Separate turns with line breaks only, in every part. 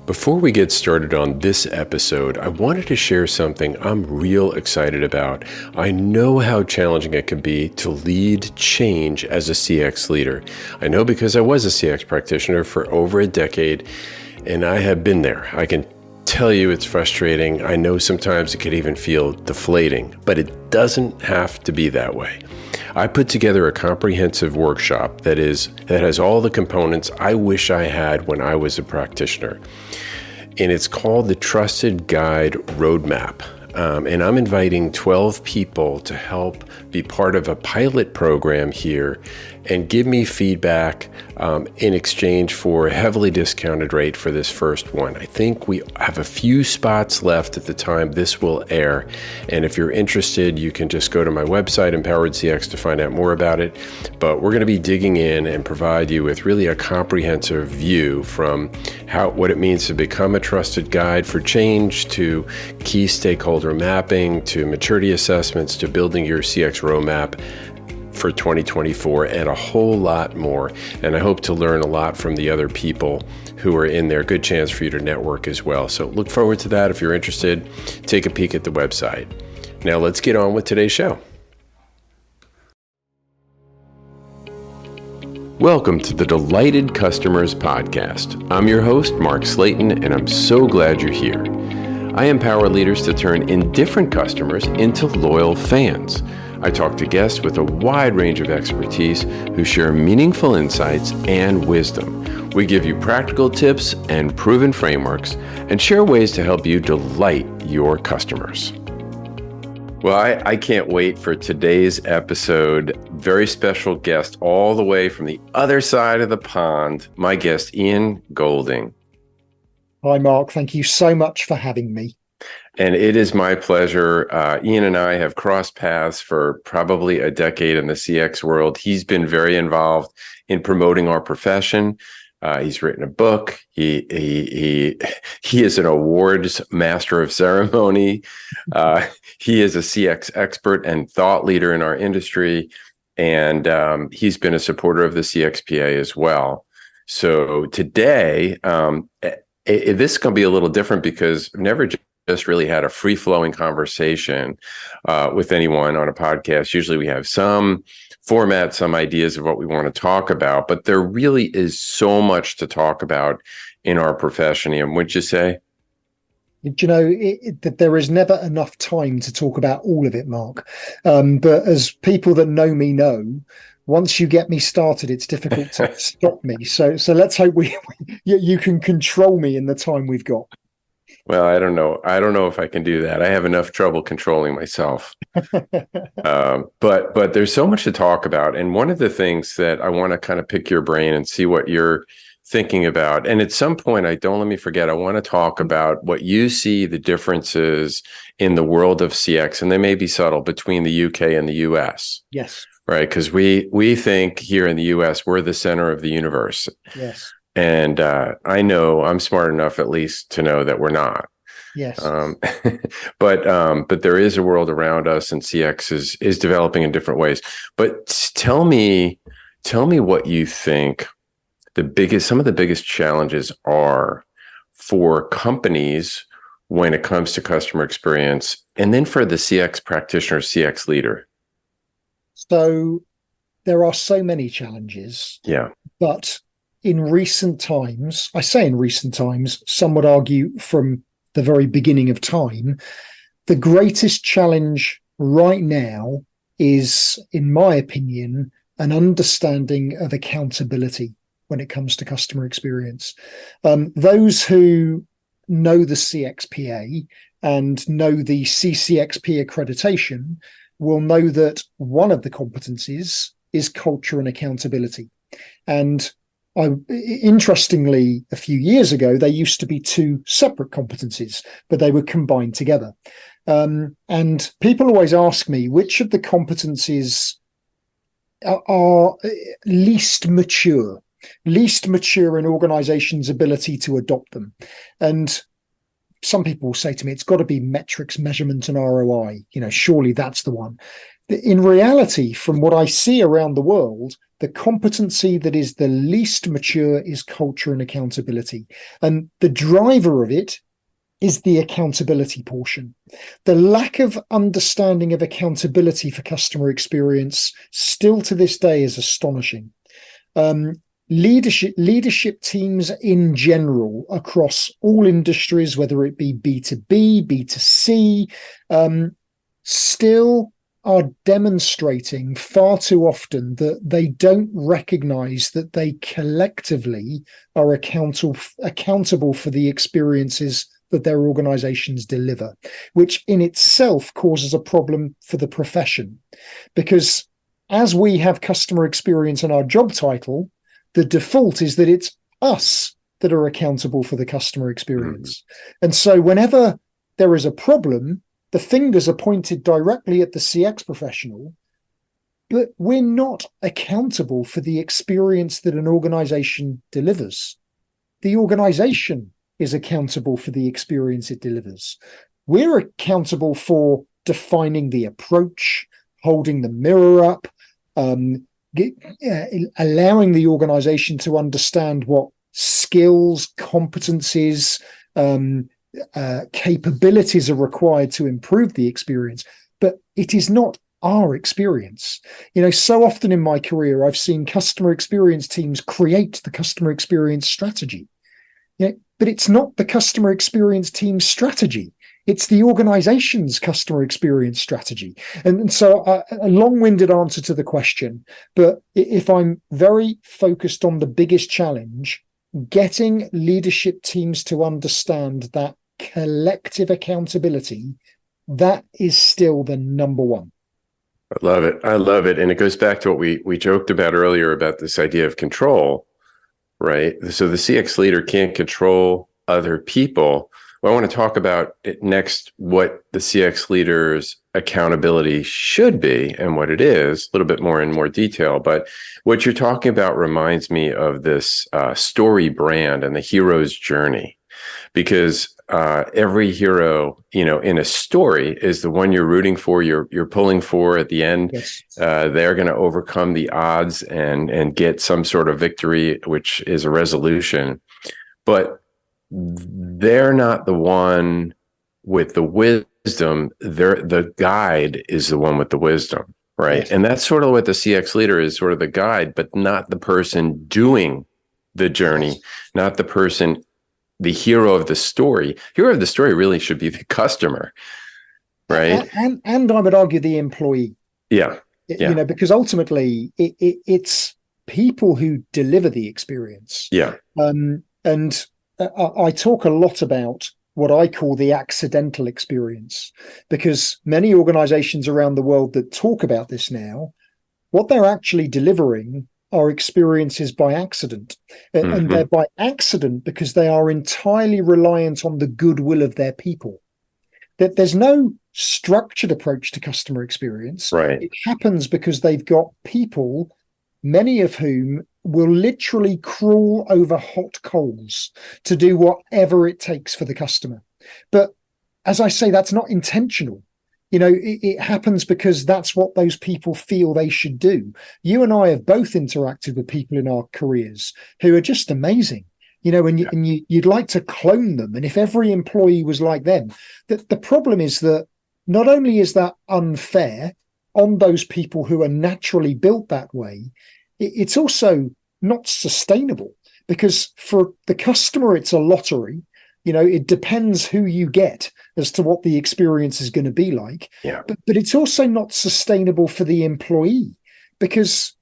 Before we get started on this episode, I wanted to share something I'm real excited about. I know how challenging it can be to lead change as a CX leader. I know because I was a CX practitioner for over a decade, and I have been there. I can tell you it's frustrating. I know sometimes it could even feel deflating, but it doesn't have to be that way. I put together a comprehensive workshop that has all the components I wish I had when I was a practitioner. And it's called the Trusted Guide Roadmap. And I'm inviting 12 people to help be part of a pilot program here and give me feedback in exchange for a heavily discounted rate for this first one. I think we have a few spots left at the time this will air. And if you're interested, you can just go to my website, Empowered CX, to find out more about it. But we're going to be digging in and provide you with really a comprehensive view from what it means to become a trusted guide for change, to key stakeholder mapping, to maturity assessments, to building your CX roadmap for 2024, and a whole lot more. And I hope to learn a lot from the other people who are in there. Good chance for you to network as well. So look forward to that. If you're interested, take a peek at the website. Now let's get on with today's show. Welcome to the Delighted Customers Podcast. I'm your host, Mark Slayton, and I'm so glad you're here. I empower leaders to turn indifferent customers into loyal fans. I talk to guests with a wide range of expertise who share meaningful insights and wisdom. We give you practical tips and proven frameworks and share ways to help you delight your customers. Well, I can't wait for today's episode. Very special guest all the way from the other side of the pond, my guest, Ian Golding.
Hi, Mark. Thank you so much for having me.
And it is my pleasure. Ian and I have crossed paths for probably a decade in the CX world. He's been very involved in promoting our profession. He's written a book. He is an awards master of ceremony. He is a CX expert and thought leader in our industry. And he's been a supporter of the CXPA as well. So today, this is going to be a little different because I've never just really had a free-flowing conversation with anyone on a podcast. Usually we have some format, some ideas of what we want to talk about, but there really is so much to talk about in our profession. And wouldn't you say?
You know, that there is never enough time to talk about all of it, Mark. But as people that know me know, once you get me started, it's difficult to stop me. So let's hope you can control me in the time we've got.
Well, I don't know. I don't know if I can do that. I have enough trouble controlling myself. But there's so much to talk about. And one of the things that I want to kind of pick your brain and see what you're thinking about. And at some point, let me forget, I want to talk about what you see the differences in the world of CX, and they may be subtle, between the UK and the US.
Yes.
Right. Because we think here in the US, we're the center of the universe.
Yes.
And I know I'm smart enough, at least, to know that we're not.
Yes.
But there is a world around us, and CX is developing in different ways. But tell me what you think some of the biggest challenges are for companies when it comes to customer experience, and then for the CX practitioner, CX leader.
So there are so many challenges.
Yeah.
But in recent times, some would argue from the very beginning of time, the greatest challenge right now is, in my opinion, an understanding of accountability when it comes to customer experience. Those who know the CXPA and know the CCXP accreditation will know that one of the competencies is culture and accountability. And interestingly, a few years ago, they used to be two separate competencies, but they were combined together. And people always ask me which of the competencies are least mature in organizations' ability to adopt them. And some people will say to me, it's got to be metrics, measurement, and ROI. Surely that's the one. In reality, from what I see around the world, the competency that is the least mature is culture and accountability. And the driver of it is the accountability portion. The lack of understanding of accountability for customer experience still to this day is astonishing. Leadership teams in general across all industries, whether it be B2B, B2C, still are demonstrating far too often that they don't recognize that they collectively are accountable for the experiences that their organizations deliver, which in itself causes a problem for the profession. Because as we have customer experience in our job title, the default is that it's us that are accountable for the customer experience. And so whenever there is a problem, the fingers are pointed directly at the CX professional, but we're not accountable for the experience that an organization delivers. The organization is accountable for the experience it delivers. We're accountable for defining the approach, holding the mirror up, allowing the organization to understand what skills, competencies, capabilities are required to improve the experience, but it is not our experience. So often in my career, I've seen customer experience teams create the customer experience strategy. But it's not the customer experience team's strategy. It's the organization's customer experience strategy. And so a long-winded answer to the question, but if I'm very focused on the biggest challenge, getting leadership teams to understand that collective accountability, that is still the number one.
I love it. I love it. And it goes back to what we joked about earlier about this idea of control, right? So the CX leader can't control other people. Well, I want to talk about it next, what the CX leader's accountability should be and what it is, a little bit more in more detail. But what you're talking about reminds me of this story brand and the hero's journey, because every hero, in a story is the one you're rooting for, you're pulling for at the end.
Yes.
They're going to overcome the odds and get some sort of victory, which is a resolution. But they're not the one with the wisdom. The guide is the one with the wisdom, right?
Yes.
And that's sort of what the CX leader is, sort of the guide, but not the person doing the journey,
Yes.
not the person, the hero of the story. Hero of the story really should be the customer, right?
And I would argue the employee.
Yeah.
Because ultimately it's people who deliver the experience.
Yeah.
And I talk a lot about what I call the accidental experience, because many organizations around the world that talk about this now, what they're actually delivering are experiences by accident. And they're by accident because they are entirely reliant on the goodwill of their people. That there's no structured approach to customer experience.
Right.
It happens because they've got people, many of whom will literally crawl over hot coals to do whatever it takes for the customer. But as I say, that's not intentional. It happens because that's what those people feel they should do. You and I have both interacted with people in our careers who are just amazing. And you'd like to clone them. And if every employee was like them, the problem is that not only is that unfair on those people who are naturally built that way, it's also not sustainable, because for the customer, it's a lottery. It depends who you get as to what the experience is going to be like.
Yeah.
But it's also not sustainable for the employee, because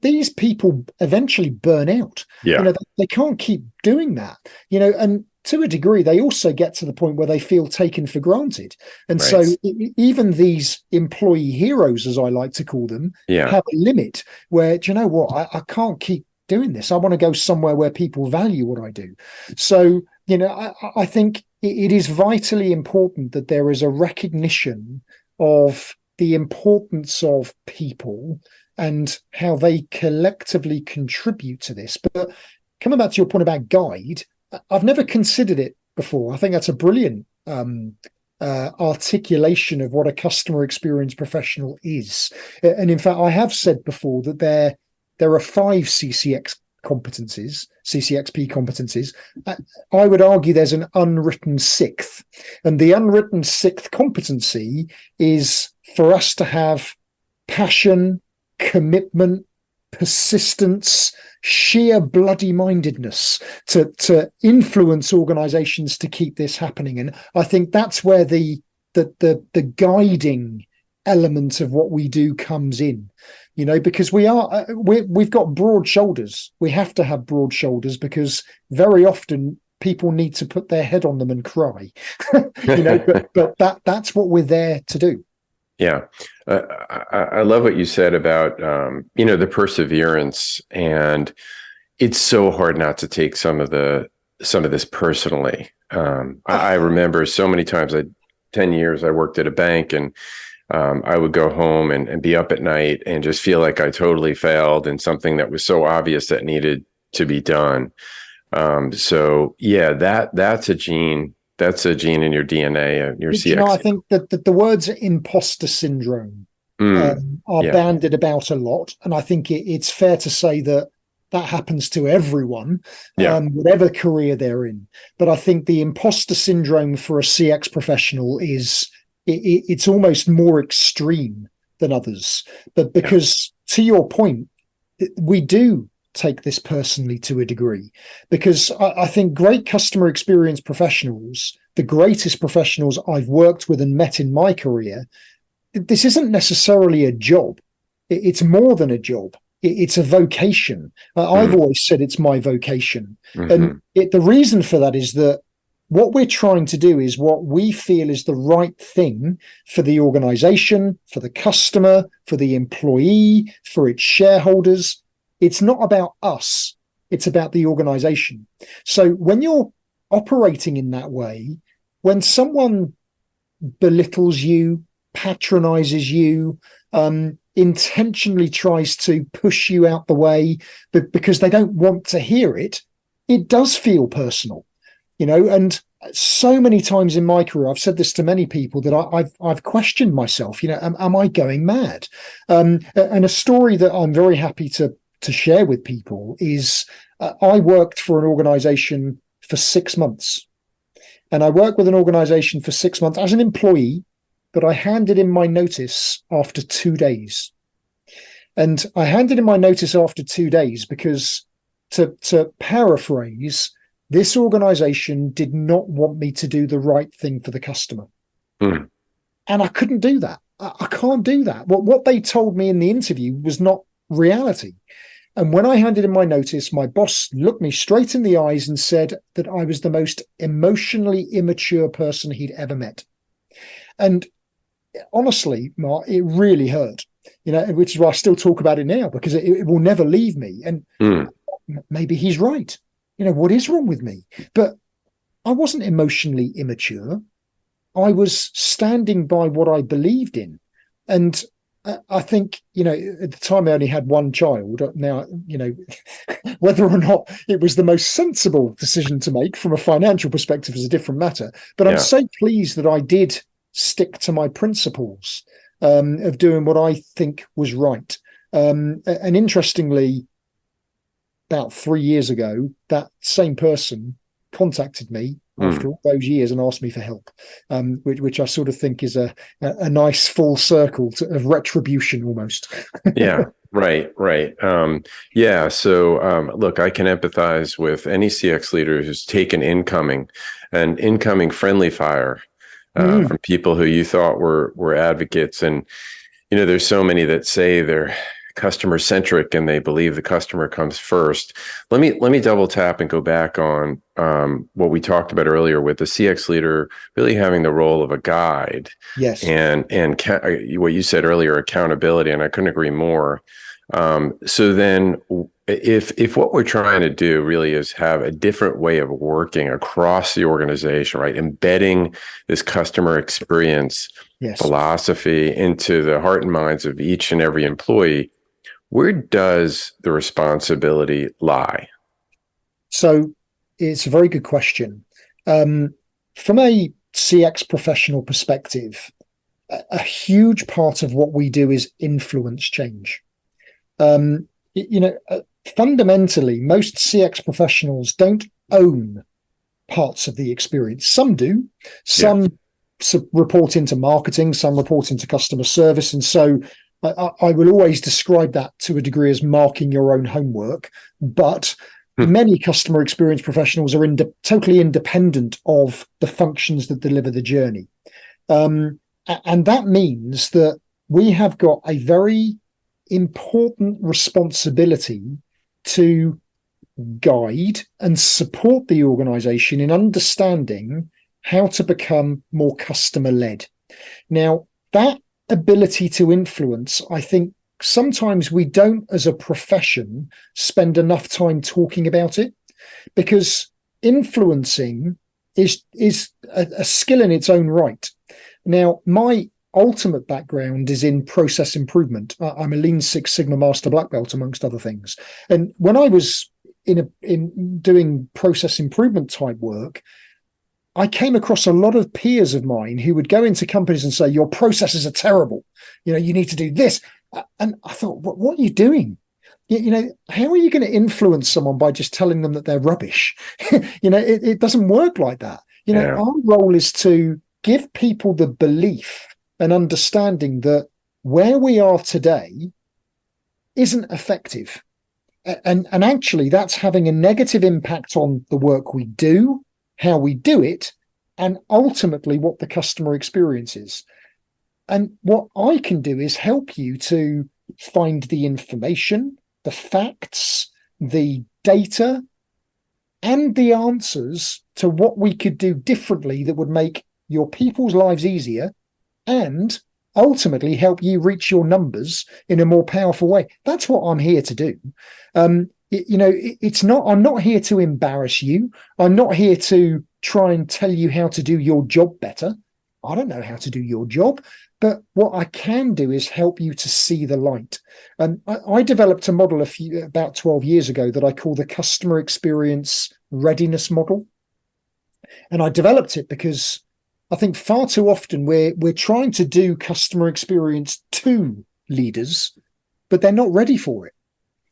these people eventually burn out.
Yeah.
They can't keep doing that. And to a degree, they also get to the point where they feel taken for granted. And
Right.
so even these employee heroes, as I like to call them,
Yeah.
have a limit where, do you know what, I can't keep doing this. I want to go somewhere where people value what I do. So, I think it is vitally important that there is a recognition of the importance of people and how they collectively contribute to this. But coming back to your point about guide, I've never considered it before. I think that's a brilliant articulation of what a customer experience professional is. And in fact, I have said before that there are 5 CCXP competencies. I would argue there's an unwritten 6th. And the unwritten 6th competency is for us to have passion, commitment, persistence, sheer bloody mindedness to influence organizations to keep this happening. And I think that's where the guiding element of what we do comes in, because we've got broad shoulders. We have to have broad shoulders because very often people need to put their head on them and cry, but that's what we're there to do.
Yeah. I love what you said about, the perseverance, and it's so hard not to take some of this personally. I remember so many times, 10 years I worked at a bank, and I would go home and be up at night and just feel like I totally failed in something that was so obvious that needed to be done. So yeah, that's a gene. That's a gene in your DNA and your CX.
I think that the words imposter syndrome are bandied about a lot. And I think it's fair to say that happens to everyone, whatever career they're in. But I think the imposter syndrome for a CX professional it's almost more extreme than others. But because to your point, we do take this personally to a degree, because I think great customer experience professionals, the greatest professionals I've worked with and met in my career, this isn't necessarily a job. It's more than a job. It's a vocation. I've always said it's my vocation. And the reason for that is that what we're trying to do is what we feel is the right thing for the organization, for the customer, for the employee, for its shareholders. It's not about us. It's about the organization. So when you're operating in that way, when someone belittles you, patronizes you, intentionally tries to push you out the way because they don't want to hear it, it does feel personal, and so many times in my career, I've said this to many people that I've questioned myself, am I going mad? And a story that I'm very happy to share with people is I worked for an organization for 6 months, and I worked with an organization for 6 months as an employee, but I handed in my notice after 2 days. And I handed in my notice after 2 days because, to paraphrase, this organization did not want me to do the right thing for the customer. And I couldn't do that. I can't do that. What they told me in the interview was not reality. And when I handed in my notice, my boss looked me straight in the eyes and said that I was the most emotionally immature person he'd ever met. And honestly, Mark, it really hurt, which is why I still talk about it now, because it will never leave me. And maybe he's right. What is wrong with me? But I wasn't emotionally immature. I was standing by what I believed in. And I think, at the time I only had one child. Now, whether or not it was the most sensible decision to make from a financial perspective is a different matter. But I'm so pleased that I did stick to my principles of doing what I think was right. And interestingly, about 3 years ago, that same person contacted me after all those years and asked me for help, which I sort of think is a nice full circle of retribution almost.
Yeah, right. So look, I can empathize with any CX leader who's taken incoming friendly fire from people who you thought were advocates. And, there's so many that say they're customer centric and they believe the customer comes first. Let me double tap and go back on what we talked about earlier with the CX leader really having the role of a guide.
Yes.
And what you said earlier, accountability, and I couldn't agree more. So then if what we're trying to do really is have a different way of working across the organization, right? Embedding this customer experience philosophy into the heart and minds of each and every employee, where does the responsibility lie?
So it's a very good question. From a CX professional perspective, a huge part of what we do is influence change. Fundamentally, most CX professionals don't own parts of the experience. Some do. Some report into marketing, some report into customer service. And so I will always describe that to a degree as marking your own homework. But many customer experience professionals are totally independent of the functions that deliver the journey. And that means that we have got a very important responsibility to guide and support the organization in understanding how to become more customer-led. Now, that ability to influence, I think sometimes we don't, as a profession, spend enough time talking about it, because influencing is a skill in its own right. Now, my ultimate background is in process improvement. I'm a Lean Six Sigma Master Black Belt, amongst other things. And when I was in doing process improvement type work, I came across a lot of peers of mine who would go into companies and say, your processes are terrible. You need to do this. And I thought, what are you doing? How are you going to influence someone by just telling them that they're rubbish? It doesn't work like that. Our role is to give people the belief and understanding that where we are today isn't effective. And actually, that's having a negative impact on the work we do, how we do it, and ultimately what the customer experience is. And what I can do is help you to find the information, the facts, the data, and the answers to what we could do differently that would make your people's lives easier and ultimately help you reach your numbers in a more powerful way. That's what I'm here to do. I'm not here to embarrass you. I'm not here to try and tell you how to do your job better. I don't know how to do your job, but what I can do is help you to see the light. And I developed a model about 12 years ago that I call the customer experience readiness model. And I developed it because I think far too often we're trying to do customer experience to leaders, but they're not ready for it.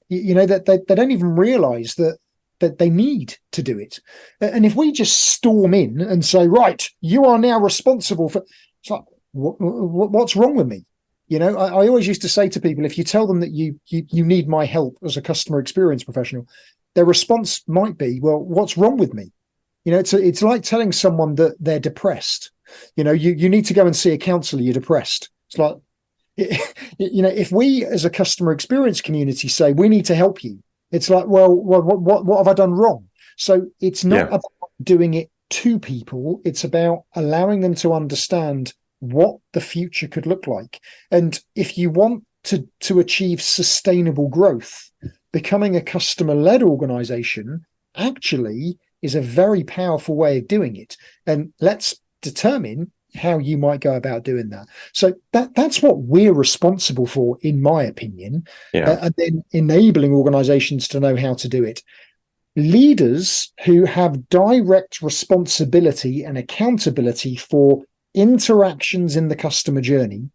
That they don't even realize that they need to do it. And if we just storm in and say, right, you are now responsible for, it's like, what's wrong with me? I always used to say to people, if you tell them that you need my help as a customer experience professional, their response might be, well, what's wrong with me? It's like telling someone that they're depressed. You need to go and see a counselor, you're depressed. It's like, if we as a customer experience community say we need to help you, it's like, well, what have I done wrong? So it's not about doing it to people. It's about allowing them to understand what the future could look like. And if you want to achieve sustainable growth, becoming a customer-led organization actually is a very powerful way of doing it. And let's determine how you might go about doing that. So that's what we're responsible for, in my opinion, and then enabling organizations to know how to do it. Leaders who have direct responsibility and accountability for interactions in the customer journey,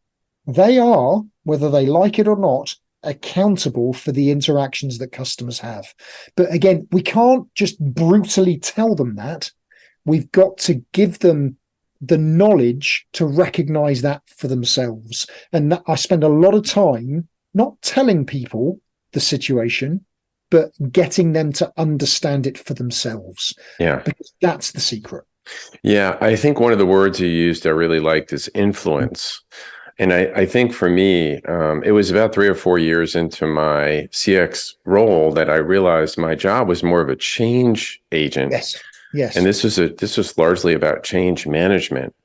they are, whether they like it or not, accountable for the interactions that customers have. But again, we can't just brutally tell them that. We've got to give them the knowledge to recognize that for themselves. And I spend a lot of time not telling people the situation, but getting them to understand it for themselves.
Yeah.
Because that's the secret.
Yeah. I think one of the words you used I really liked is influence. And I think for me, it was about 3 or 4 years into my CX role that I realized my job was more of a change agent.
Yes.
And this was largely about change management.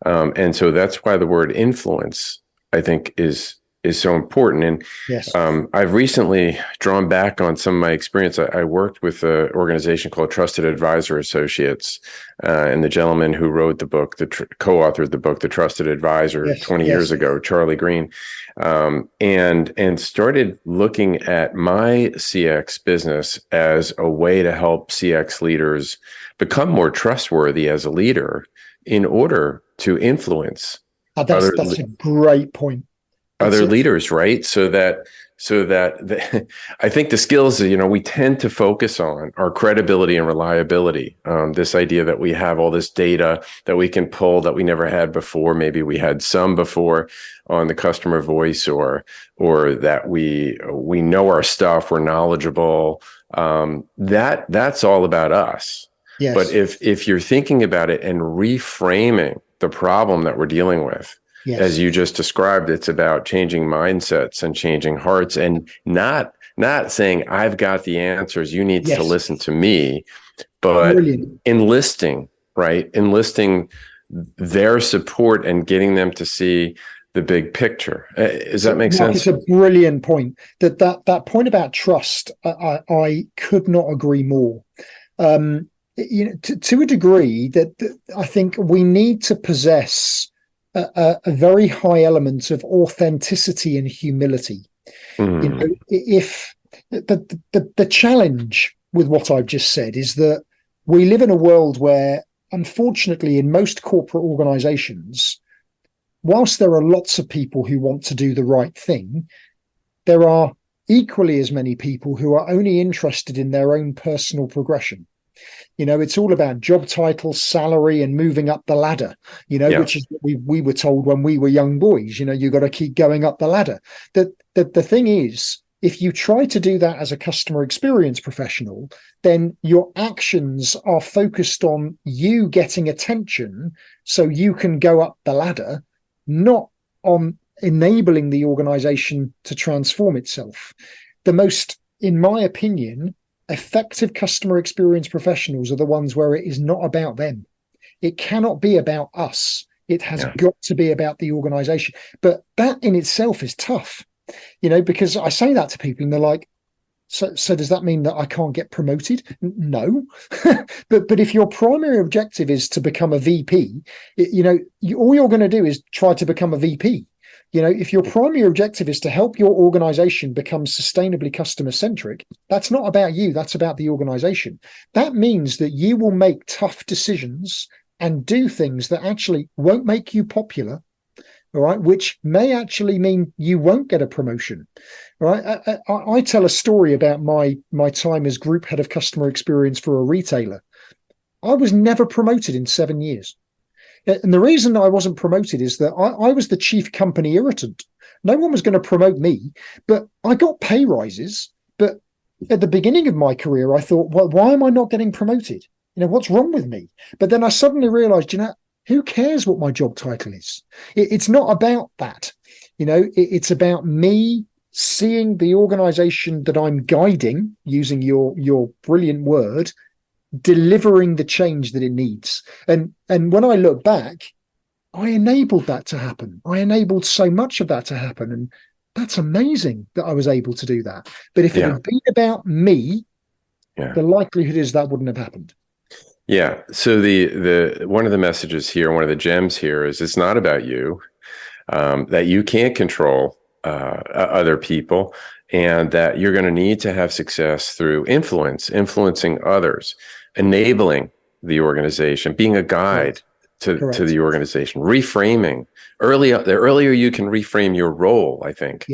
And so that's why the word influence, I think, is is so important. And
Yes.
I've recently drawn back on some of my experience. I worked with an organization called Trusted Advisor Associates, and the gentleman who wrote the book, co-authored the book, The Trusted Advisor,
Yes.
20 years
Yes.
ago, Charlie Green, and started looking at my CX business as a way to help CX leaders become more trustworthy as a leader in order to influence other
That's a great point. That's
other
it.
leaders, right? I think the skills that, we tend to focus on are credibility and reliability. This idea that we have all this data that we can pull that we never had before. Maybe we had some before on the customer voice, or that we know our stuff, we're knowledgeable. That's all about us.
Yes.
But if you're thinking about it and reframing the problem that we're dealing with,
Yes.
as you just described, it's about changing mindsets and changing hearts, and not saying, I've got the answers, you need to listen to me, but
Brilliant.
enlisting their support and getting them to see the big picture. Does that make sense?
It's a brilliant point. That point about trust, I could not agree more. To a degree, that I think we need to possess a very high element of authenticity and humility. If the challenge with what I've just said is that we live in a world where, unfortunately, in most corporate organizations, whilst there are lots of people who want to do the right thing, there are equally as many people who are only interested in their own personal progression. It's all about job titles, salary, and moving up the ladder, which is what we were told when we were young boys. You got to keep going up the ladder. The thing is, if you try to do that as a customer experience professional, then your actions are focused on you getting attention so you can go up the ladder, not on enabling the organization to transform itself. The most, in my opinion, effective customer experience professionals are the ones where it is not about them. It cannot be about us. It has got to be about the organization. But that in itself is tough, because I say that to people and they're like, so does that mean that I can't get promoted? No. but if your primary objective is to become a VP, all you're going to do is try to become a VP. If your primary objective is to help your organization become sustainably customer centric, that's not about you. That's about the organization. That means that you will make tough decisions and do things that actually won't make you popular, all right, which may actually mean you won't get a promotion. All right. I tell a story about my time as group head of customer experience for a retailer. I was never promoted in 7 years. And the reason I wasn't promoted is that I was the chief company irritant. No one was going to promote me, but I got pay rises. But at the beginning of my career, I thought, well, why am I not getting promoted? What's wrong with me? But then I suddenly realized, who cares what my job title is? It's not about that. It's about me seeing the organization that I'm guiding, using your brilliant word, delivering the change that it needs. And when I look back, I enabled that to happen. I enabled so much of that to happen. And that's amazing that I was able to do that. But if it had been about me, the likelihood is that wouldn't have happened.
Yeah. So the one of the messages here, one of the gems here is it's not about you, that you can't control other people, and that you're going to need to have success through influencing others, enabling the organization, being a guide to the organization, reframing the earlier you can reframe your role, I think,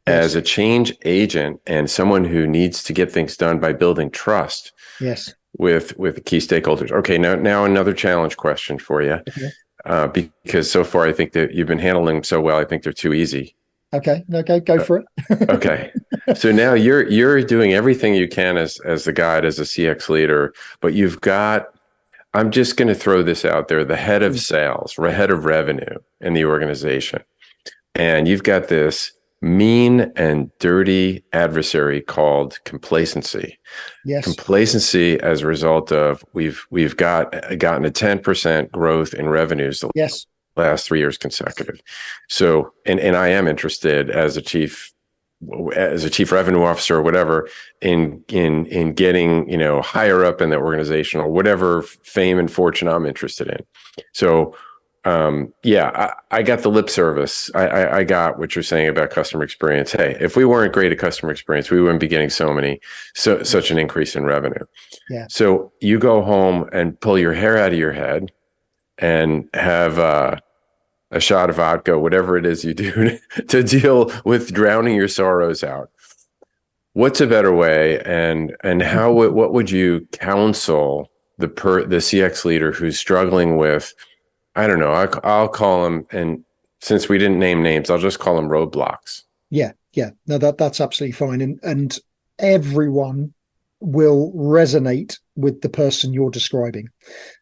as a change agent and someone who needs to get things done by building trust with key stakeholders. Okay, now another challenge question for you, because so far I think that you've been handling them so well. I think they're too easy.
Okay, go for it.
Okay. So now you're doing everything you can as the guide, as a CX leader, but you've got, I'm just going to throw this out there, the head of sales, head of revenue in the organization. And you've got this mean and dirty adversary called complacency. Complacency as a result of we've gotten a 10% growth in revenues the last 3 years consecutive. So, and I am interested as a chief revenue officer or whatever in getting, higher up in the organization or whatever fame and fortune I'm interested in. So, I got the lip service. I got what you're saying about customer experience. Hey, if we weren't great at customer experience, we wouldn't be getting such an increase in revenue.
Yeah.
So you go home and pull your hair out of your head and have a shot of vodka, whatever it is you do to deal with drowning your sorrows out. What's a better way, and what would you counsel the CX leader who's struggling with, I don't know, I'll call them, and since we didn't name names, I'll just call them roadblocks.
Yeah. No, that's absolutely fine. And everyone will resonate with the person you're describing,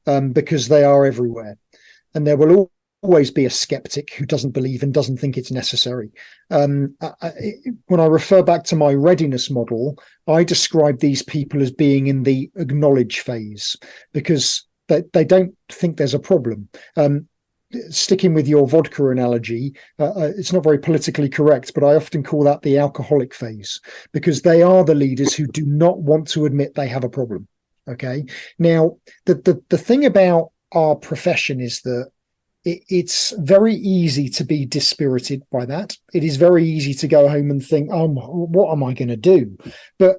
because they are everywhere. And there will always be a skeptic who doesn't believe and doesn't think it's necessary. When I refer back to my readiness model, I describe these people as being in the acknowledge phase because they don't think there's a problem. Sticking with your vodka analogy, it's not very politically correct, but I often call that the alcoholic phase because they are the leaders who do not want to admit they have a problem. Okay. Now, the thing about our profession is that it's very easy to be dispirited by that. It is very easy to go home and think, oh, what am I going to do? But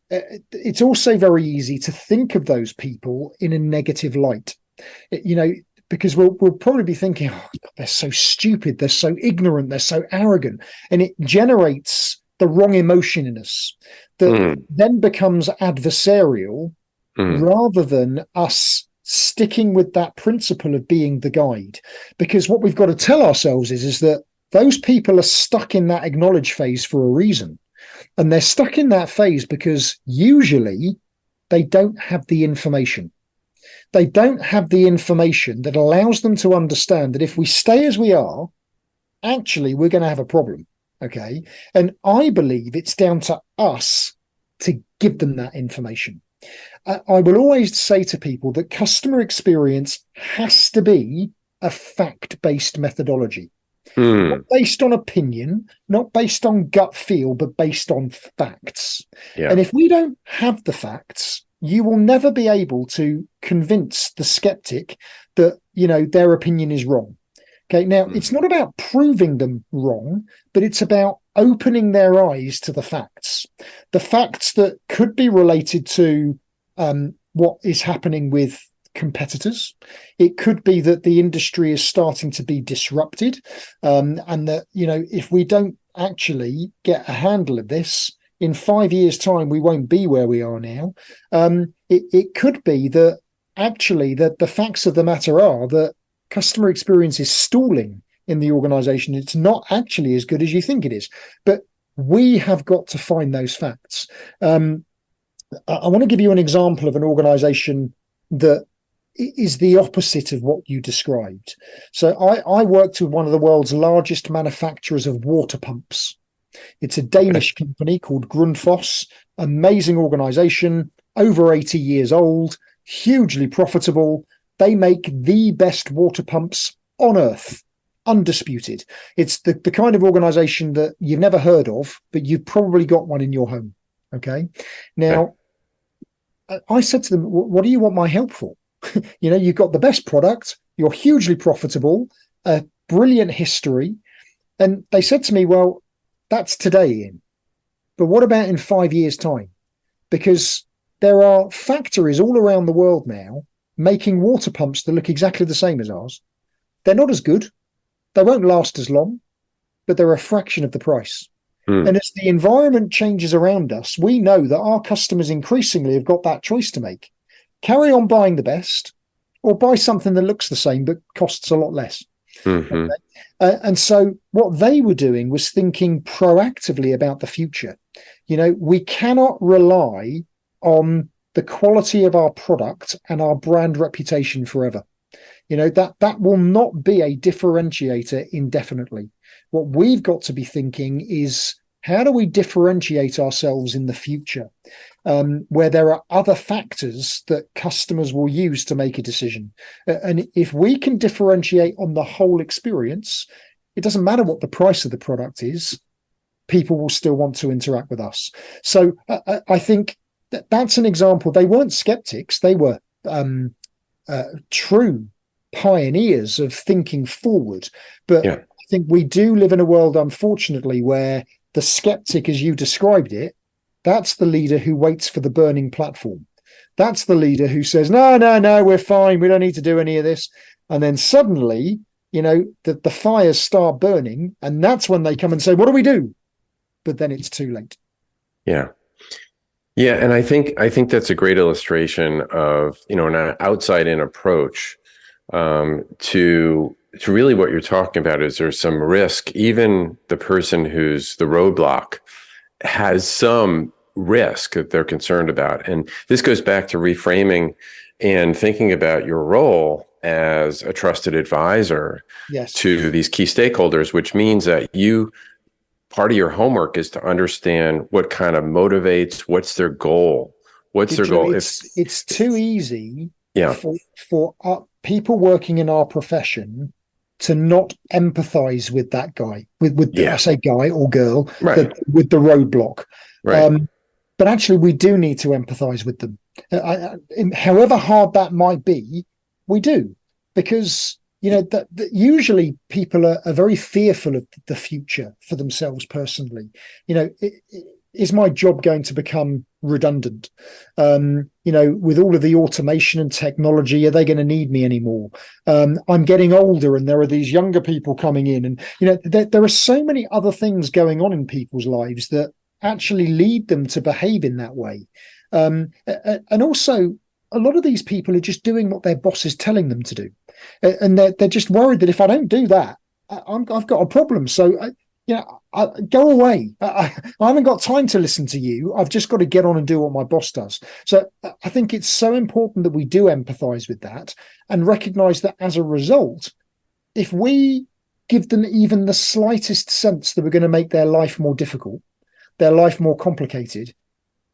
it's also very easy to think of those people in a negative light, because we'll probably be thinking, oh, they're so stupid, they're so ignorant, they're so arrogant. And it generates the wrong emotion in us that then becomes adversarial rather than us sticking with that principle of being the guide. Because what we've got to tell ourselves is that those people are stuck in that acknowledge phase for a reason. And they're stuck in that phase because usually they don't have the information. They don't have the information that allows them to understand that if we stay as we are, actually, we're going to have a problem. Okay. And I believe it's down to us to give them that information. I will always say to people that customer experience has to be a fact-based methodology. Not based on opinion, not based on gut feel, but based on facts. Yeah. And if we don't have the facts, you will never be able to convince the skeptic that, their opinion is wrong. Okay. Now, it's not about proving them wrong, but it's about opening their eyes to the facts that could be related to what is happening with competitors. It could be that the industry is starting to be disrupted, and that, if we don't actually get a handle of this, in 5 years' time, we won't be where we are now. It could be that actually that the facts of the matter are that customer experience is stalling in the organization. It's not actually as good as you think it is. But we have got to find those facts. I want to give you an example of an organization that is the opposite of what you described. So I worked with one of the world's largest manufacturers of water pumps. It's a Danish company called Grundfos, amazing organization, over 80 years old, hugely profitable. They make the best water pumps on earth, undisputed. It's the kind of organization that you've never heard of, but you've probably got one in your home. Okay. Now, I said to them, what do you want my help for? You've got the best product, you're hugely profitable, a brilliant history. And they said to me, well, that's today, Ian. But what about in 5 years' time? Because there are factories all around the world now making water pumps that look exactly the same as ours. They're not as good. They won't last as long, but they're a fraction of the price. And as the environment changes around us, we know that our customers increasingly have got that choice to make. Carry on buying the best or buy something that looks the same but costs a lot less. Okay? And so what they were doing was thinking proactively about the future. We cannot rely on the quality of our product and our brand reputation forever. That will not be a differentiator indefinitely. What we've got to be thinking is, how do we differentiate ourselves in the future, where there are other factors that customers will use to make a decision. And if we can differentiate on the whole experience, it doesn't matter what the price of the product is, people will still want to interact with us. So I think that's an example. They weren't skeptics. They were true pioneers of thinking forward. But I think we do live in a world, unfortunately, where the skeptic, as you described it, that's the leader who waits for the burning platform. That's the leader who says, no, we're fine. We don't need to do any of this. And then suddenly, the fires start burning. And that's when they come and say, what do we do? But then it's too late.
Yeah. Yeah. And I think that's a great illustration of, an outside-in approach to really what you're talking about is there's some risk. Even the person who's the roadblock has some risk that they're concerned about. And this goes back to reframing and thinking about your role as a trusted advisor to these key stakeholders, which means that part of your homework is to understand what kind of motivates, what's their goal. It's
too easy for people working in our profession to not empathize with that guy, I say guy or girl, with the roadblock.
Right.
But actually, we do need to empathize with them. However hard that might be, we do. Because, that usually people are very fearful of the future for themselves personally. Is my job going to become redundant? With all of the automation and technology, are they going to need me anymore? I'm getting older and there are these younger people coming in. And, there are so many other things going on in people's lives that actually lead them to behave in that way. And also, a lot of these people are just doing what their boss is telling them to do. And they're just worried that if I don't do that, I've got a problem. So, go away. I haven't got time to listen to you. I've just got to get on and do what my boss does. So I think it's so important that we do empathize with that and recognize that as a result, if we give them even the slightest sense that we're going to make their life more difficult, their life more complicated,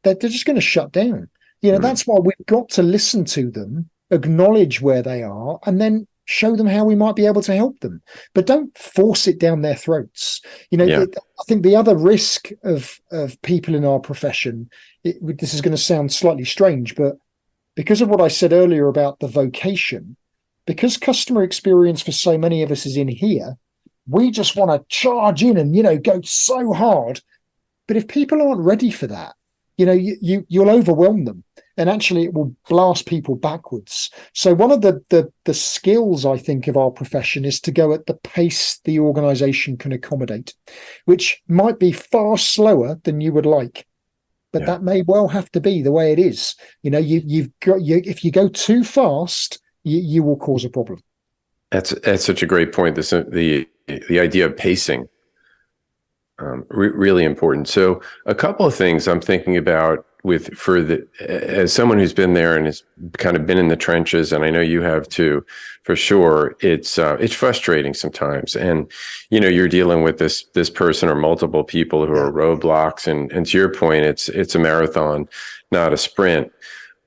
they're just going to shut down. That's why we've got to listen to them, acknowledge where they are, and then show them how we might be able to help them. But don't force it down their throats. I think the other risk of people in our profession, this is going to sound slightly strange, but because of what I said earlier about the vocation, because customer experience for so many of us is in here, we just want to charge in and, go so hard. But if people aren't ready for that, you'll overwhelm them. And actually, it will blast people backwards. So one of the skills, I think, of our profession is to go at the pace the organization can accommodate, which might be far slower than you would like. But that may well have to be the way it is. If you go too fast, you will cause a problem.
That's such a great point. The idea of pacing, really important. So a couple of things I'm thinking about as someone who's been there and has kind of been in the trenches, and I know you have too, for sure. It's frustrating sometimes, and you're dealing with this person or multiple people who are roadblocks, and to your point, it's a marathon, not a sprint.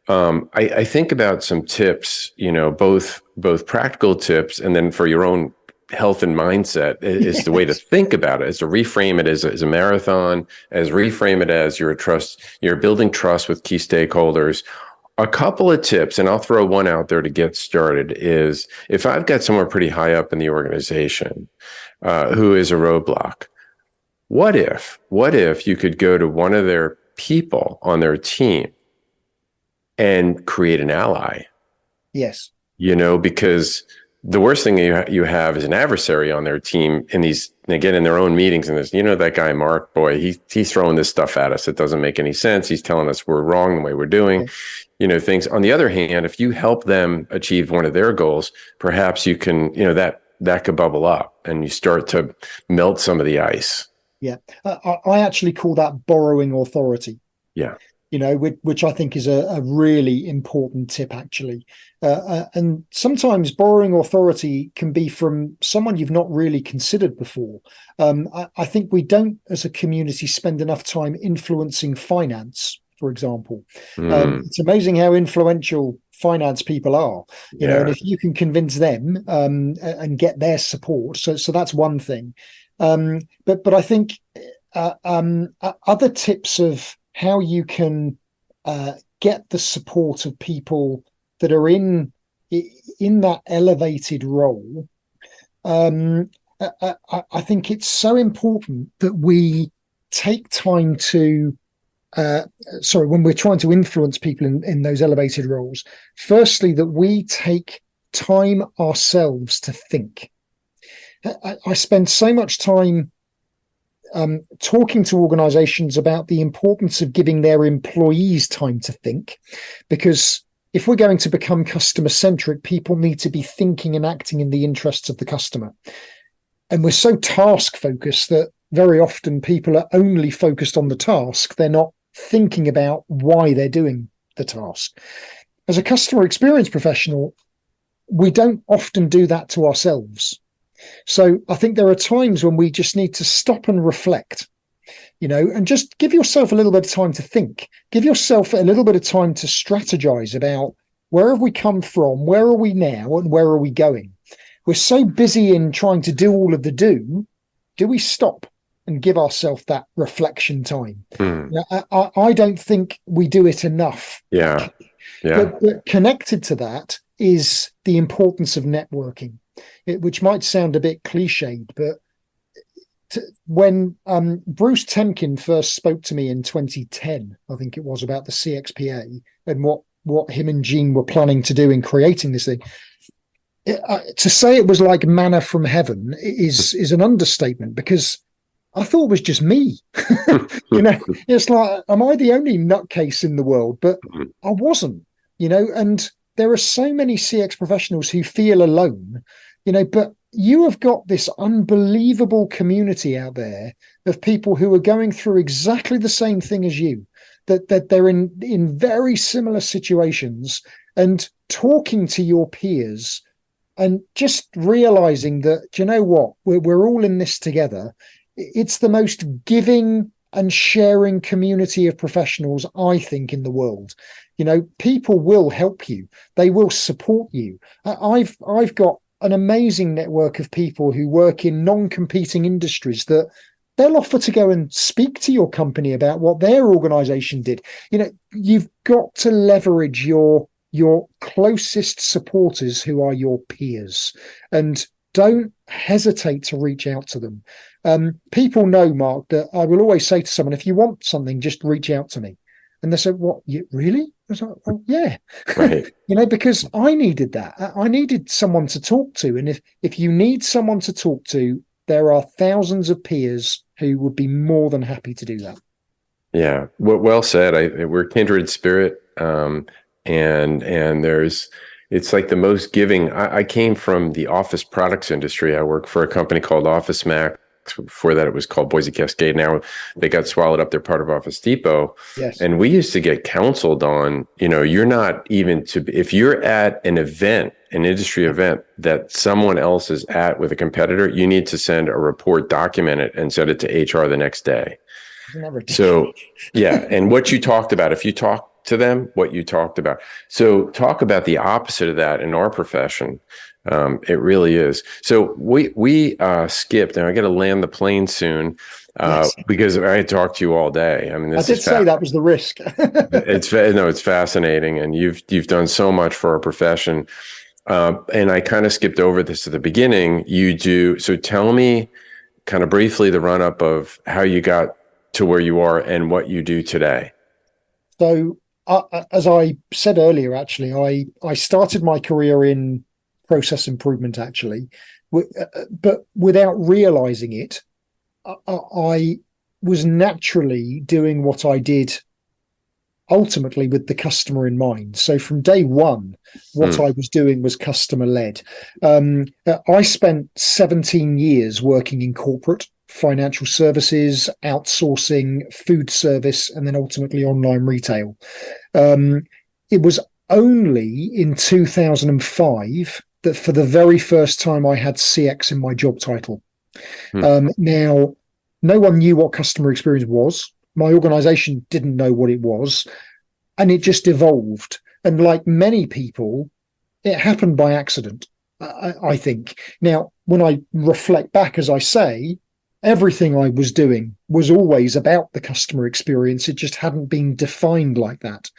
I think about some tips, both practical tips, and then for your own health and mindset is the way to think about it, is to reframe it as a marathon, as reframe it as you're building trust with key stakeholders. A couple of tips, and I'll throw one out there to get started, is if I've got someone pretty high up in the organization who is a roadblock, what if you could go to one of their people on their team and create an ally?
Yes.
Because the worst thing you have is an adversary on their team in their own meetings, and this, that guy, Mark, boy, he's throwing this stuff at us. It doesn't make any sense. He's telling us we're wrong the way we're doing, things. On the other hand, if you help them achieve one of their goals, perhaps you can, that could bubble up and you start to melt some of the ice.
Yeah. I actually call that borrowing authority.
Yeah.
which I think is a really important tip, actually. And sometimes borrowing authority can be from someone you've not really considered before. I think we don't, as a community, spend enough time influencing finance, for example. It's amazing how influential finance people are, and if you can convince them and get their support, so that's one thing. But I think other tips of how you can get the support of people that are in that elevated role. I think it's so important that we take time to when we're trying to influence people in those elevated roles, firstly, that we take time ourselves to think. I spend so much time talking to organizations about the importance of giving their employees time to think, because if we're going to become customer centric, people need to be thinking and acting in the interests of the customer. And we're so task focused that very often people are only focused on the task. They're not thinking about why they're doing the task. As a customer experience professional, we don't often do that to ourselves. So I think there are times when we just need to stop and reflect, and just give yourself a little bit of time to think. Give yourself a little bit of time to strategize about where have we come from, where are we now, and where are we going? We're so busy in trying to do all of the do we stop and give ourselves that reflection time? I don't think we do it enough.
Yeah.
But connected to that is the importance of networking, which might sound a bit cliched, but when Bruce Temkin first spoke to me in 2010, I think it was, about the CXPA and what him and Gene were planning to do in creating this thing, to say it was like manna from heaven is an understatement, because I thought it was just me. It's like, am I the only nutcase in the world? But I wasn't, and there are so many CX professionals who feel alone, but you have got this unbelievable community out there of people who are going through exactly the same thing as you, that they're in very similar situations, and talking to your peers and just realizing that, do you know what, we're all in this together. It's the most giving and sharing community of professionals, I think, in the world. People will help you. They will support you. I've got an amazing network of people who work in non-competing industries that they'll offer to go and speak to your company about what their organization did. You've got to leverage your closest supporters, who are your peers, and don't hesitate to reach out to them. People know, Mark, that I will always say to someone, if you want something, just reach out to me. And they say, what, you really? I was like, oh, yeah.
Right.
Because I needed that. I needed someone to talk to. And if you need someone to talk to, there are thousands of peers who would be more than happy to do that.
Yeah. Well said. We're kindred spirit. And it's like the most giving. I came from the office products industry. I worked for a company called Office Max. Before that, it was called Boise Cascade. Now they got swallowed up. They're part of Office Depot.
Yes.
And we used to get counseled on, you're not even if you're at an event, an industry event that someone else is at with a competitor, you need to send a report, document it, and send it to HR the next day. So, yeah. And what you talked about, if you talk to them, what you talked about. So talk about the opposite of that in our profession. It really is. So we skipped, and I got to land the plane soon because I talked to you all day. I mean,
I did say that was the risk.
It's fascinating, and you've done so much for our profession. And I kind of skipped over this at the beginning. So tell me kind of briefly the run up of how you got to where you are and what you do today.
So as I said earlier, actually, I started my career in process improvement, actually, but without realizing it, I was naturally doing what I did ultimately with the customer in mind. So from day one, what I was doing was customer led. I spent 17 years working in corporate financial services, outsourcing, food service, and then ultimately online retail. It was only in 2005 that for the very first time I had CX in my job title. Now, no one knew what customer experience was. My organization didn't know what it was, and it just evolved. And like many people, it happened by accident, I think. Now, when I reflect back, as I say, everything I was doing was always about the customer experience. It just hadn't been defined like that.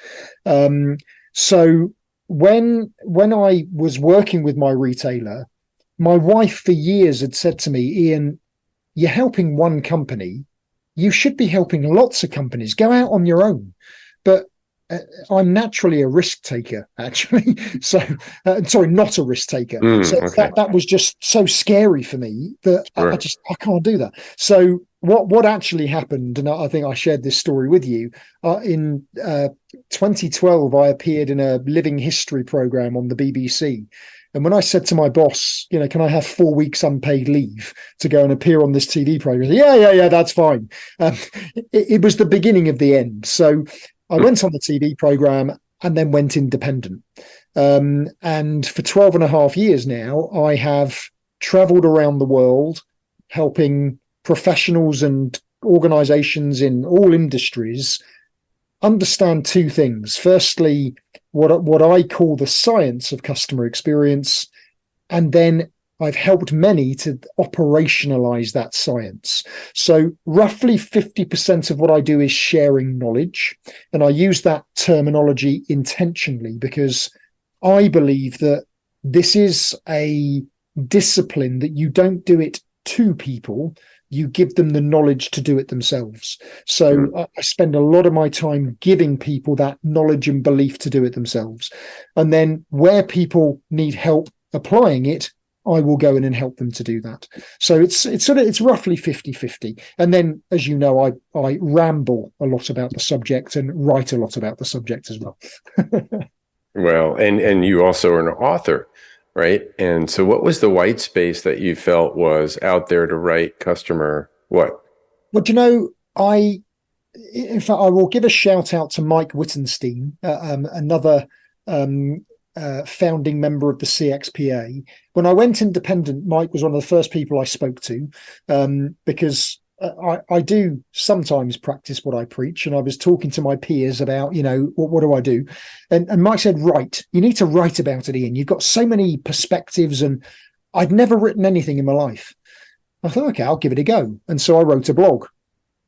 So when I was working with my retailer, my wife for years had said to me, Ian, you're helping one company. You should be helping lots of companies. Go out on your own. But I'm naturally a risk taker, actually. So, sorry, not a risk taker. So
okay.
that was just so scary for me that
Sure.
I can't do that. So what actually happened, and I think I shared this story with you, in 2012, I appeared in a living history program on the BBC. And when I said to my boss, can I have 4 weeks unpaid leave to go and appear on this TV program? He said, yeah, that's fine. It was the beginning of the end. So I went on the TV program and then went independent. And for 12 and a half years now, I have traveled around the world helping professionals and organizations in all industries understand two things. Firstly, what I call the science of customer experience, and then I've helped many to operationalize that science. So roughly 50% of what I do is sharing knowledge. And I use that terminology intentionally because I believe that this is a discipline that you don't do it to people. You give them the knowledge to do it themselves. So I spend a lot of my time giving people that knowledge and belief to do it themselves. And then where people need help applying it, I will go in and help them to do that. So it's roughly 50-50. And then, as you know, I ramble a lot about the subject and write a lot about the subject as well.
Well, and you also are an author, right? And so what was the white space that you felt was out there to write customer what?
Well, in fact, I will give a shout out to Mike Wittenstein, another founding member of the CXPA. When I went independent, Mike was one of the first people I spoke to, because I do sometimes practice what I preach, and I was talking to my peers about, what do I do? And Mike said, write. You need to write about it, Ian. You've got so many perspectives, and I'd never written anything in my life. I thought, okay, I'll give it a go. And so I wrote a blog.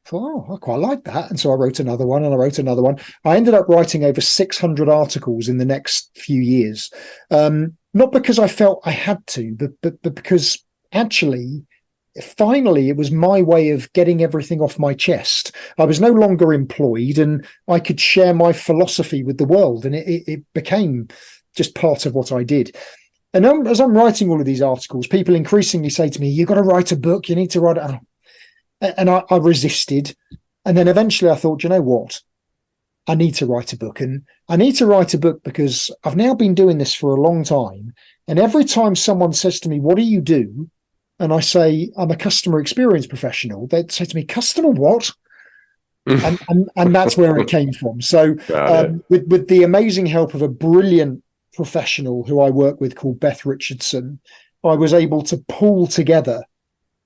I thought, I quite like that. And so I wrote another one and I wrote another one. I ended up writing over 600 articles in the next few years. Not because I felt I had to, but because actually, finally, it was my way of getting everything off my chest. I was no longer employed and I could share my philosophy with the world. And it became just part of what I did. And as I'm writing all of these articles, people increasingly say to me, you've got to write a book. You need to write it. And I resisted. And then eventually I thought, you know what? I need to write a book. And I need to write a book because I've now been doing this for a long time. And every time someone says to me, what do you do? And I say, I'm a customer experience professional. They'd say to me, customer what? and that's where it came from. So with the amazing help of a brilliant professional who I work with called Beth Richardson, I was able to pull together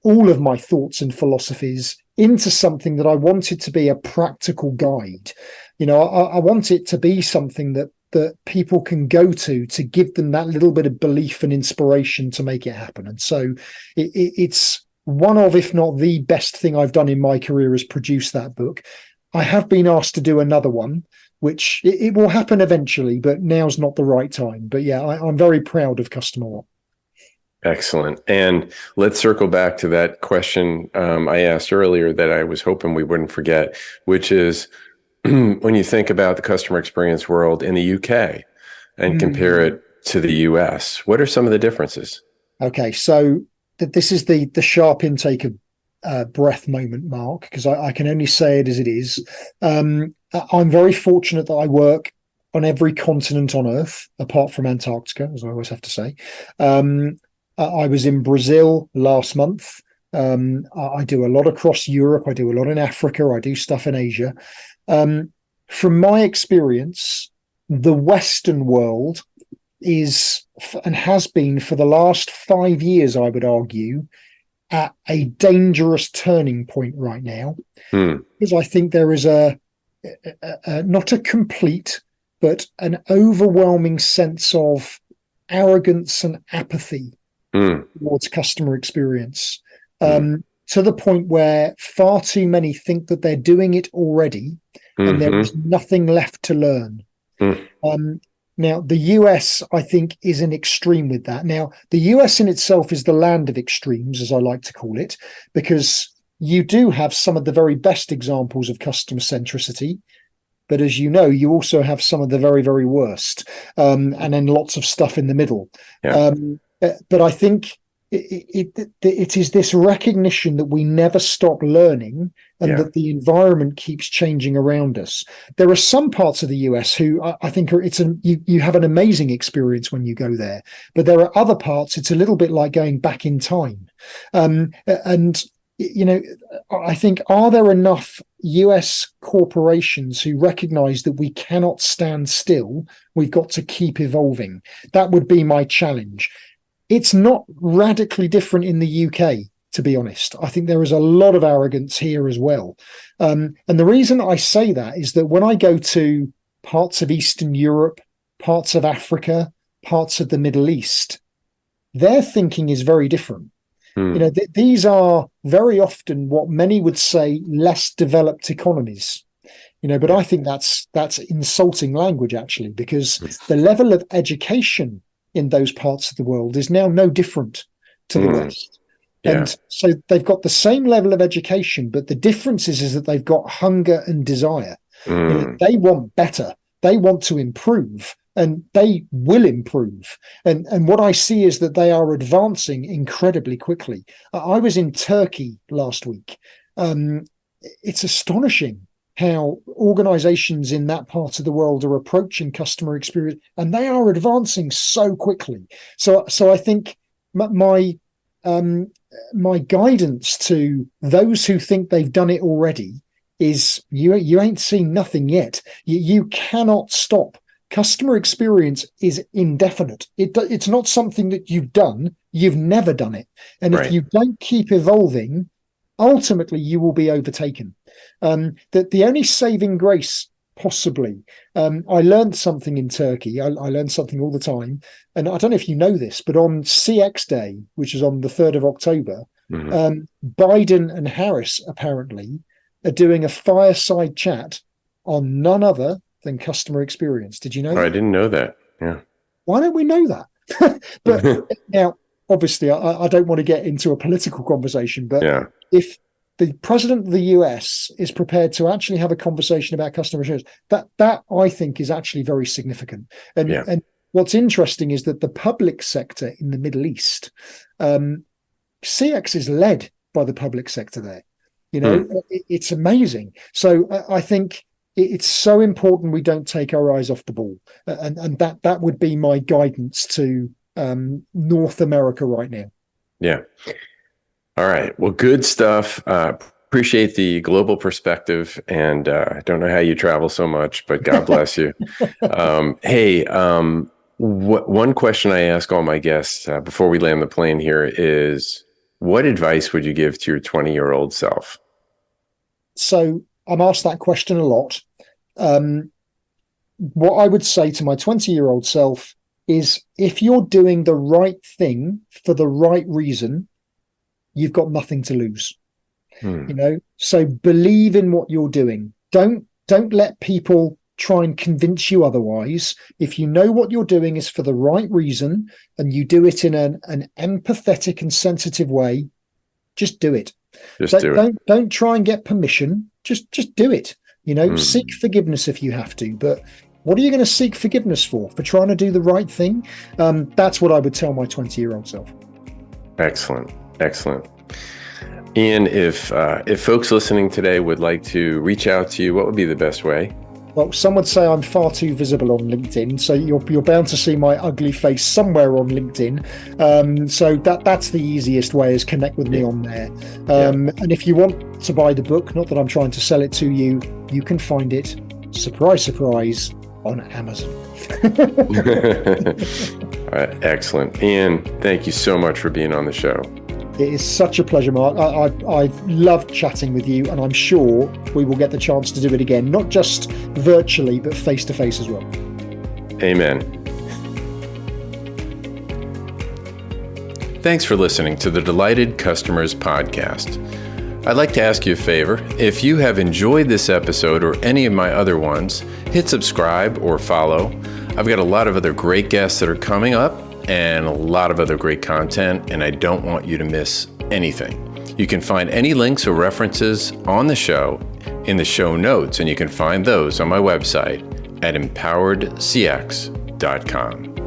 all of my thoughts and philosophies into something that I wanted to be a practical guide. I want it to be something that people can go to give them that little bit of belief and inspiration to make it happen. And so it's one of, if not the best thing I've done in my career is produce that book. I have been asked to do another one, which it will happen eventually, but now's not the right time. But yeah, I'm very proud of Customer What.
Excellent. And let's circle back to that question I asked earlier that I was hoping we wouldn't forget, which is when you think about the customer experience world in the UK and compare it to the US, what are some of the differences?
Okay, so this is the sharp intake of breath moment, Mark, because I can only say it as it is. I'm very fortunate that I work on every continent on Earth, apart from Antarctica, as I always have to say. I was in Brazil last month. I do a lot across Europe. I do a lot in Africa. I do stuff in Asia. From my experience, the Western world is and has been for the last 5 years, I would argue, at a dangerous turning point right now. Because I think there is not a complete, but an overwhelming sense of arrogance and apathy towards customer experience, to the point where far too many think that they're doing it already and there is nothing left to learn. Now, the US, I think, is an extreme with that. Now, the US in itself is the land of extremes, as I like to call it, because you do have some of the very best examples of customer centricity. But as you know, you also have some of the very, very worst, and then lots of stuff in the middle.
Yeah.
But I think it is this recognition that we never stop learning and that the environment keeps changing around us. There are some parts of the US who I think you have an amazing experience when you go there, but there are other parts it's a little bit like going back in time. And I think, are there enough US corporations who recognize that we cannot stand still? We've got to keep evolving. That would be my challenge. It's not radically different in the UK, to be honest. I think there is a lot of arrogance here as well. And the reason I say that is that when I go to parts of Eastern Europe, parts of Africa, parts of the Middle East, their thinking is very different. These are very often what many would say less developed economies. But I think that's insulting language, actually, because the level of education in those parts of the world is now no different to the West. And so they've got the same level of education, but the difference is that they've got hunger and desire. They want better. They want to improve, and they will improve. And what I see is that they are advancing incredibly quickly. I was in Turkey last week. It's astonishing how organizations in that part of the world are approaching customer experience, and they are advancing so quickly. So I think my guidance to those who think they've done it already is you ain't seen nothing yet. You cannot stop. Customer experience is indefinite. It's not something that you've done. You've never done it. And if you don't keep evolving, ultimately you will be overtaken. That the only saving grace, possibly, I learned something in Turkey. I learned something all the time. And I don't know if you know this, but on CX Day, which is on the 3rd of October, Biden and Harris apparently are doing a fireside chat on none other than customer experience. Did you know that?
I didn't know that. Yeah.
Why don't we know that? But now, obviously, I don't want to get into a political conversation, but if the president of the US is prepared to actually have a conversation about customer experience, that I think is actually very significant. And what's interesting is that the public sector in the Middle East, CX is led by the public sector there. It's amazing. So I think it's so important we don't take our eyes off the ball, and that would be my guidance to North America right now. Yeah.
All right. Well, good stuff. Appreciate the global perspective, and I don't know how you travel so much, but God bless you. One question I ask all my guests before we land the plane here is, what advice would you give to your 20-year-old self?
So I'm asked that question a lot. What I would say to my 20-year-old self is, if you're doing the right thing for the right reason, you've got nothing to lose. So believe in what you're doing. Don't let people try and convince you otherwise. If you know what you're doing is for the right reason and you do it in an empathetic and sensitive way, just do it. Don't try and get permission. Just do it. Seek forgiveness if you have to, but what are you going to seek forgiveness for? For trying to do the right thing? That's what I would tell my 20-year-old self.
Excellent. Ian, if folks listening today would like to reach out to you, what would be the best way?
Well, some would say I'm far too visible on LinkedIn, so you're bound to see my ugly face somewhere on LinkedIn. So that's the easiest way, is connect with me on there. And if you want to buy the book, not that I'm trying to sell it to you, you can find it, surprise, surprise, on Amazon.
Excellent. Ian, thank you so much for being on the show.
It is such a pleasure, Mark. I've loved chatting with you, and I'm sure we will get the chance to do it again, not just virtually, but face to face as well.
Amen. Thanks for listening to the Delighted Customers podcast. I'd like to ask you a favor. If you have enjoyed this episode or any of my other ones, hit subscribe or follow. I've got a lot of other great guests that are coming up and a lot of other great content, and I don't want you to miss anything. You can find any links or references on the show in the show notes, and you can find those on my website at empoweredcx.com.